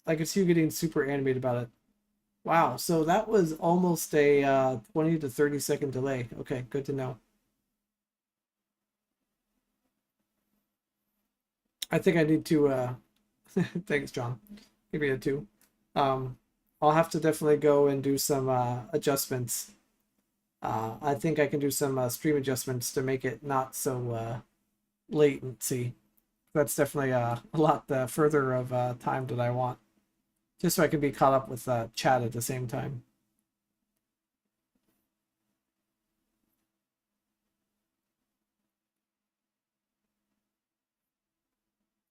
I can see you getting super animated about it. Wow, so that was almost a 20 to 30-second delay. Okay, good to know. I think I need to thanks, John. Give me a 2. Um I'll have to definitely go and do some adjustments. I think I can do some stream adjustments to make it not so latency. That's definitely a lot further of time that I want, just so I can be caught up with chat at the same time.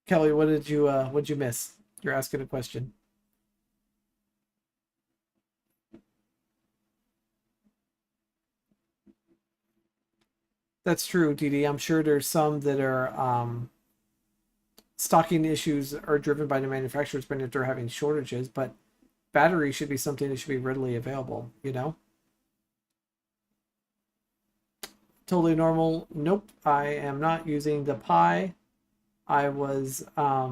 Kelly, what'd you miss? You're asking a question. That's true, Dee Dee. I'm sure there's some that are stocking issues are driven by the manufacturers, but if they're having shortages, but battery should be something that should be readily available, you know? Totally normal. Nope, I am not using the Pi. I was I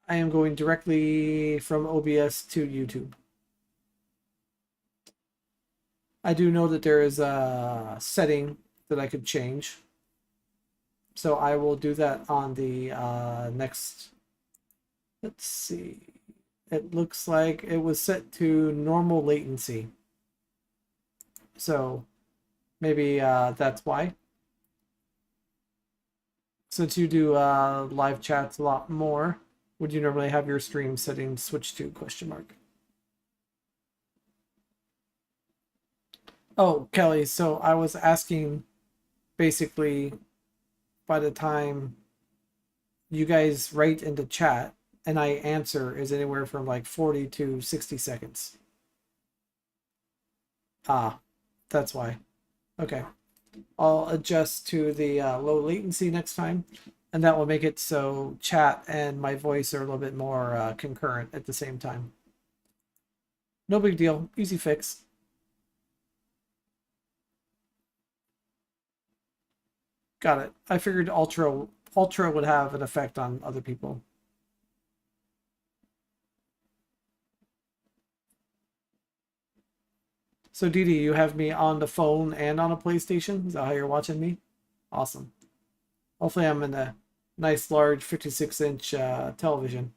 am going directly from OBS to YouTube. I do know that there is a setting that I could change. So I will do that on the next, let's see. It looks like it was set to normal latency. So maybe that's why. Since you do live chats a lot more, would you normally have your stream settings switched to question mark? Oh, Kelly, so I was asking basically by the time you guys write into chat and I answer is anywhere from like 40 to 60 seconds. Ah, that's why. Okay. I'll adjust to the low latency next time, and that will make it so chat and my voice are a little bit more concurrent at the same time. No big deal. Easy fix. Got it. I figured Ultra would have an effect on other people. So Dee Dee, you have me on the phone and on a PlayStation? Is that how you're watching me? Awesome. Hopefully I'm in a nice large 56-inch television.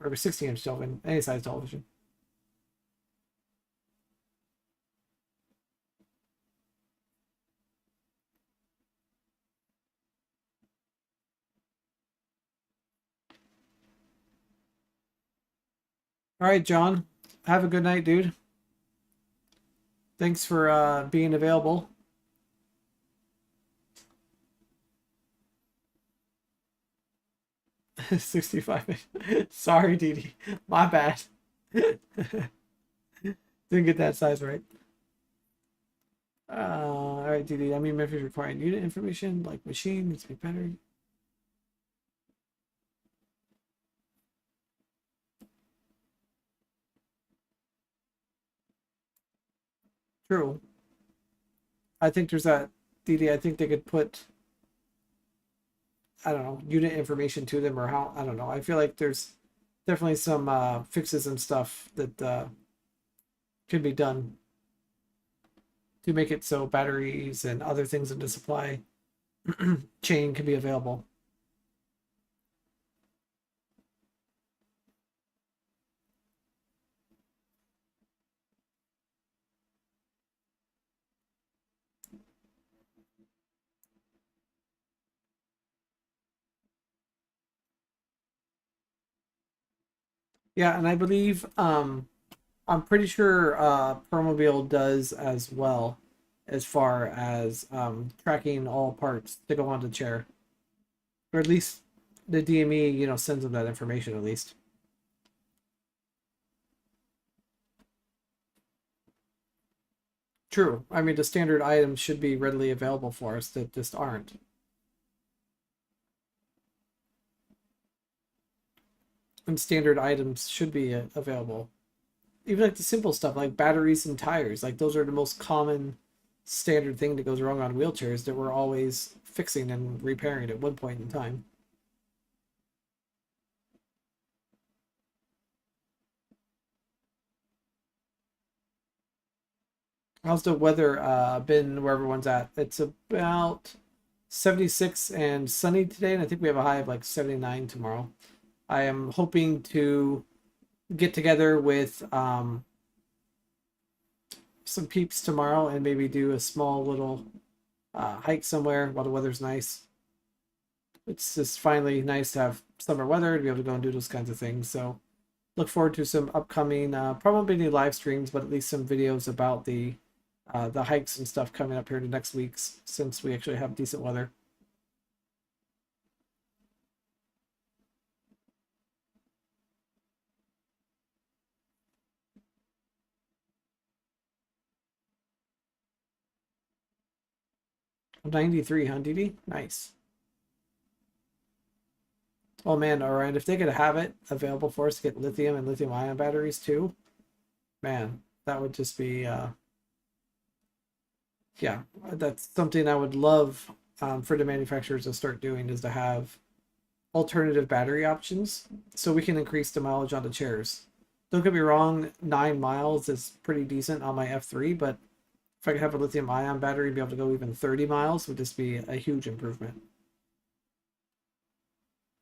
Or 60-inch television. Any size television. All right, John. Have a good night, dude. Thanks for being available. 65. Sorry, Dee Dee. My bad. Didn't get that size right. All right, Dee Dee. I mean, if you're requiring unit information, like machine, needs to be better. True. I think there's that, Dee Dee. I think they could put, I don't know, unit information to them or how, I don't know. I feel like there's definitely some fixes and stuff that can be done to make it so batteries and other things in the supply chain can be available. Yeah, and I believe I'm pretty sure Permobil does as well, as far as tracking all parts to go on the chair, or at least the DME, sends them that information at least. True. I mean, the standard items should be readily available for us that just aren't. And standard items should be available. Even like the simple stuff like batteries and tires, like those are the most common standard thing that goes wrong on wheelchairs that we're always fixing and repairing at one point in time. How's the weather been where everyone's at? It's about 76 and sunny today, and I think we have a high of like 79 tomorrow. I am hoping to get together with some peeps tomorrow and maybe do a small little hike somewhere while the weather's nice. It's just finally nice to have summer weather to be able to go and do those kinds of things. So look forward to some upcoming, probably any live streams, but at least some videos about the hikes and stuff coming up here in the next weeks since we actually have decent weather. $93, huh, DD? Nice. Oh man, all right. If they could have it available for us to get lithium and lithium ion batteries too, man, that would just be yeah, that's something I would love for the manufacturers to start doing, is to have alternative battery options so we can increase the mileage on the chairs. Don't get me wrong, 9 miles is pretty decent on my F3, but if I could have a lithium ion battery and be able to go even 30 miles, would just be a huge improvement.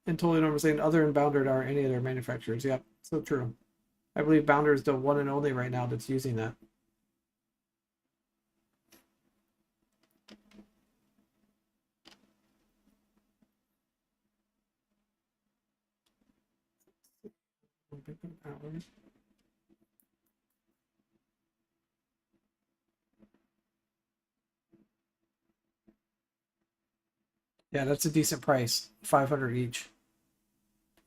And totally normal saying other than Bounded are any other manufacturers. Yep, so true. I believe Bounder is the one and only right now that's using that. Yeah, that's a decent price. 500 each.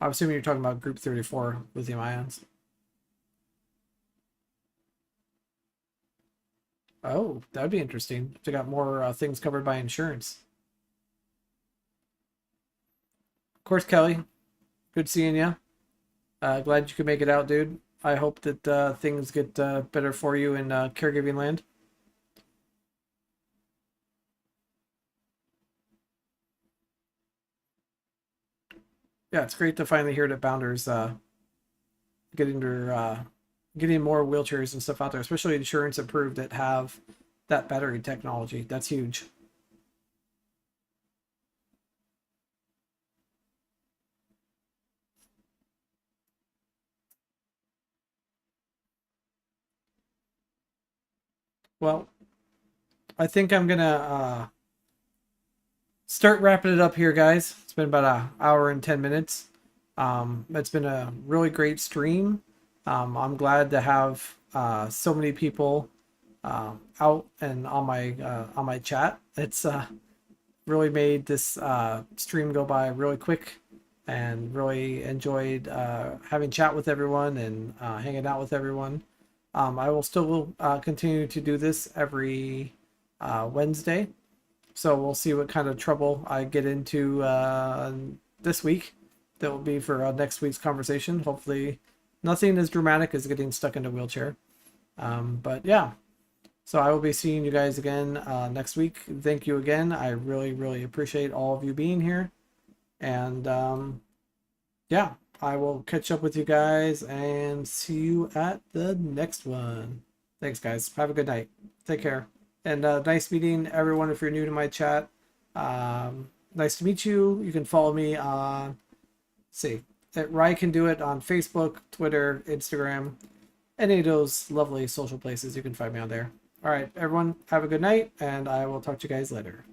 I'm assuming you're talking about Group 34 lithium ions. Oh, that'd be interesting if they got more things covered by insurance. Of course, Kelly. Good seeing you. Glad you could make it out, dude. I hope that things get better for you in caregiving land. Yeah, it's great to finally hear that Bounders getting their getting more wheelchairs and stuff out there, especially insurance approved that have that battery technology. That's huge. Well, I think I'm gonna start wrapping it up here, guys. It's been about an hour and 10 minutes. It's been a really great stream. I'm glad to have so many people out and on my chat. It's really made this stream go by really quick, and really enjoyed having chat with everyone and hanging out with everyone. I will still continue to do this every Wednesday, so we'll see what kind of trouble I get into this week. That will be for next week's conversation. Hopefully, nothing as dramatic as getting stuck in a wheelchair. But yeah, so I will be seeing you guys again next week. Thank you again. I really, really appreciate all of you being here. And yeah, I will catch up with you guys and see you at the next one. Thanks, guys. Have a good night. Take care. And nice meeting everyone if you're new to my chat. Nice to meet you. You can follow me on, see, at Rye Can Do It on Facebook, Twitter, Instagram, any of those lovely social places. You can find me on there. All right, everyone, have a good night, and I will talk to you guys later.